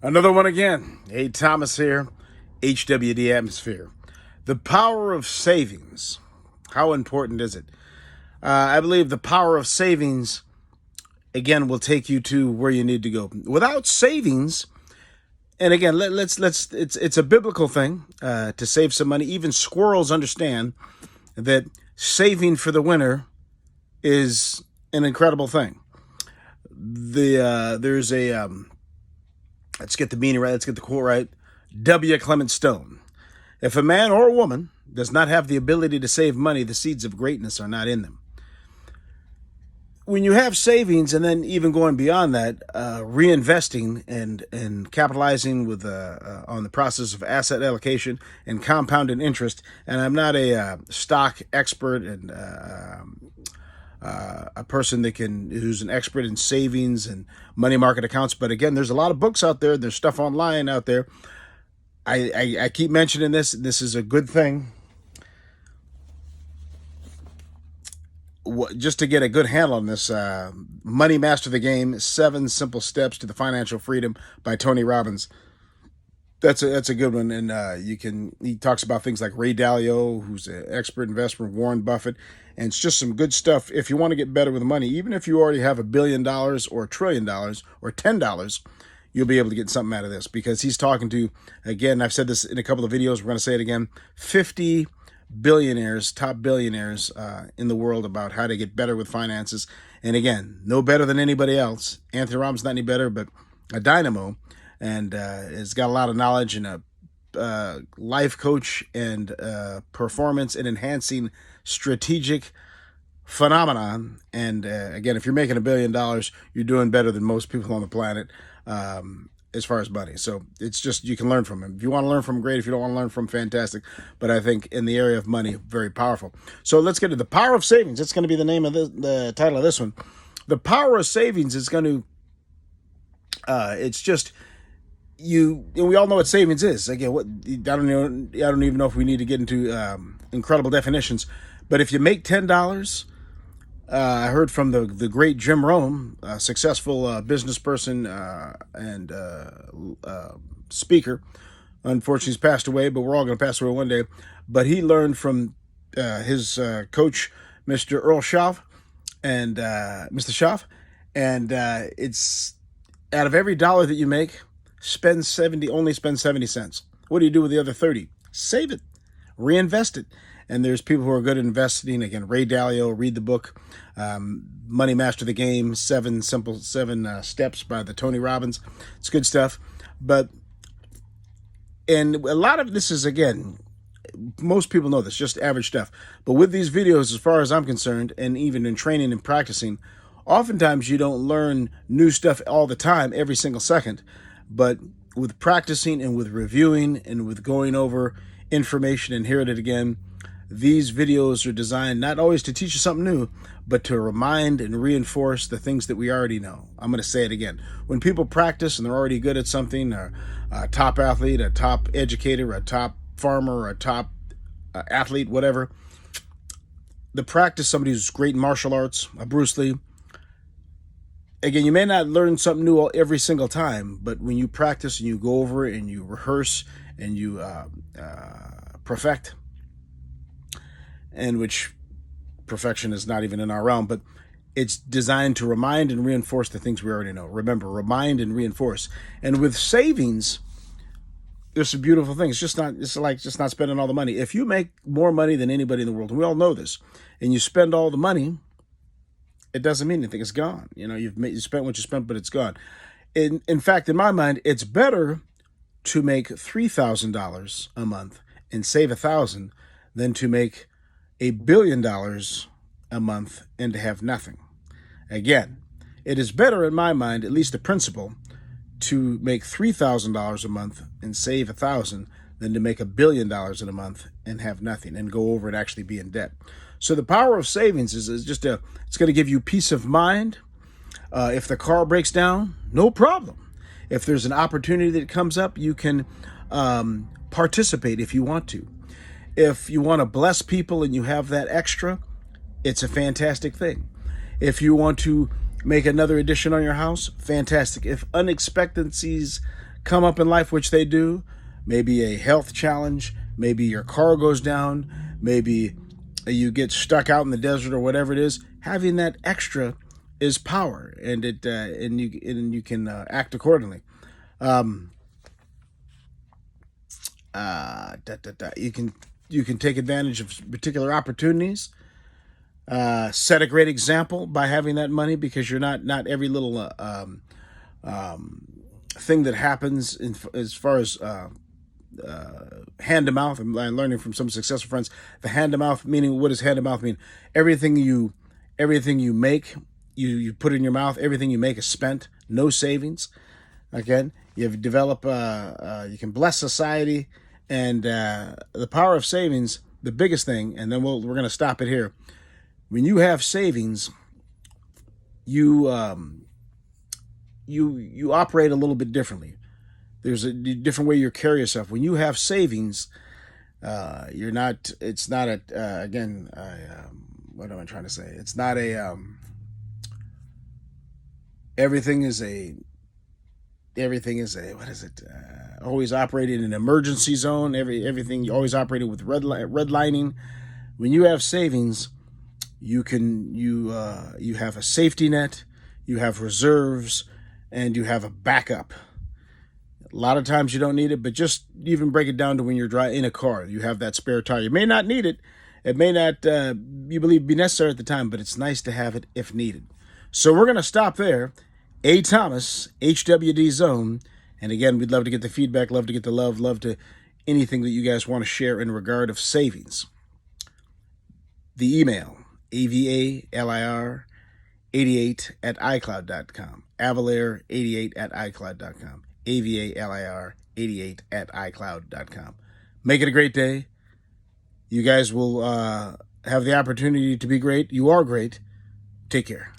Another one again. Hey, Thomas here, HWD Atmosphere. The power of savings. How important is it? I believe the power of savings, again, will take you to where you need to go. Without savings, and again, it's a biblical thing to save some money. Even squirrels understand that saving for the winter is an incredible thing. There's a let's get the meaning right. Let's get the quote right. W. Clement Stone. If a man or a woman does not have the ability to save money, the seeds of greatness are not in them. When you have savings, and then even going beyond that, reinvesting and capitalizing with on the process of asset allocation and compounded interest. And I'm not a stock expert and a person who's an expert in savings and money market accounts. But again, there's a lot of books out there. There's stuff online out there. I keep mentioning this. This is a good thing. Just to get a good handle on this, Money Master the Game, 7 Simple Steps to the Financial Freedom by Tony Robbins. That's a good one. And he talks about things like Ray Dalio, who's an expert investor, Warren Buffett. And it's just some good stuff. If you want to get better with money, even if you already have $1 billion or $1 trillion or $10, you'll be able to get something out of this, because he's talking to, again, I've said this in a couple of videos, we're going to say it again, 50 billionaires, top billionaires in the world about how to get better with finances. And again, no better than anybody else. Anthony Robbins not any better, but a dynamo, and has got a lot of knowledge, and a life coach, and performance and enhancing strategic phenomenon. And again, if you're making $1 billion, you're doing better than most people on the planet as far as money. So it's just, you can learn from him. If you want to learn from him, great. If you don't want to learn from him, fantastic. But I think in the area of money, very powerful. So let's get to the power of savings. It's going to be the name of the title of this one. The power of savings is going to, it's just, and we all know what savings is. Again, I don't even know if we need to get into incredible definitions. But if you make $10, I heard from the great Jim Rohn, a successful business person and speaker. Unfortunately, he's passed away, but we're all going to pass away one day. But he learned from his coach, Mr. Earl Schaff, and Mr. Schaff, and it's out of every dollar that you make, only spend 70 cents. What do you do with the other 30? Save it, reinvest it. And there's people who are good at investing. Again, Ray Dalio, read the book, Money Master the Game, 7 Steps by the Tony Robbins. It's good stuff. And a lot of this is, again, most people know this, just average stuff. But with these videos, as far as I'm concerned, and even in training and practicing, oftentimes you don't learn new stuff all the time, every single second. But with practicing and with reviewing and with going over information and hearing it again, these videos are designed not always to teach you something new, but to remind and reinforce the things that we already know. I'm going to say it again. When people practice and they're already good at something, a top athlete, a top educator, a top farmer, a top athlete, whatever, the practice, somebody who's great in martial arts, a Bruce Lee, again, you may not learn something new every single time, but when you practice and you go over it and you rehearse and you perfect, and which perfection is not even in our realm, but it's designed to remind and reinforce the things we already know. Remember, remind and reinforce. And with savings, there's a beautiful thing. It's not spending all the money. If you make more money than anybody in the world, and we all know this, and you spend all the money, it doesn't mean anything. It's gone. You spent what you spent, but it's gone. In fact, in my mind, it's better to make $3,000 a month and save $1,000 than to make $1 billion a month and to have nothing. Again, it is better in my mind, at least the principle, to make $3,000 a month and save $1,000 than to make $1 billion in a month and have nothing and go over and actually be in debt. So the power of savings is just it's going to give you peace of mind. If the car breaks down, no problem. If there's an opportunity that comes up, you can participate if you want to. If you want to bless people and you have that extra, it's a fantastic thing. If you want to make another addition on your house, fantastic. If unexpectancies come up in life, which they do, maybe a health challenge, maybe your car goes down, maybe you get stuck out in the desert or whatever it is, having that extra is power, and you can act accordingly. You can take advantage of particular opportunities. Set a great example by having that money, because you're not every little thing that happens as far as hand to mouth. I'm learning from some successful friends. The hand to mouth meaning, what does hand to mouth mean? Everything you make, you put in your mouth. Everything you make is spent. No savings. Again, you develop. You can bless society, and the power of savings. The biggest thing, and then we're going to stop it here. When you have savings, you operate a little bit differently. There's a different way you carry yourself. When you have savings, you're not. It's not a again. What am I trying to say? It's not a. Everything is a. What is it? Always operating in an emergency zone. Everything you always operated with redlining. When you have savings, you have a safety net, you have reserves, and you have a backup. A lot of times you don't need it, but just even break it down to when you're in a car, you have that spare tire. You may not need it. It may not, you believe, be necessary at the time, but it's nice to have it if needed. So we're going to stop there. A. Thomas, HWD Zone. And again, we'd love to get the feedback, love to get the love to anything that you guys want to share in regard of savings. The email, avalir88@icloud.com. Avalir88@icloud.com. avalir88@icloud.com. Make it a great day. You guys will have the opportunity to be great. You are great. Take care.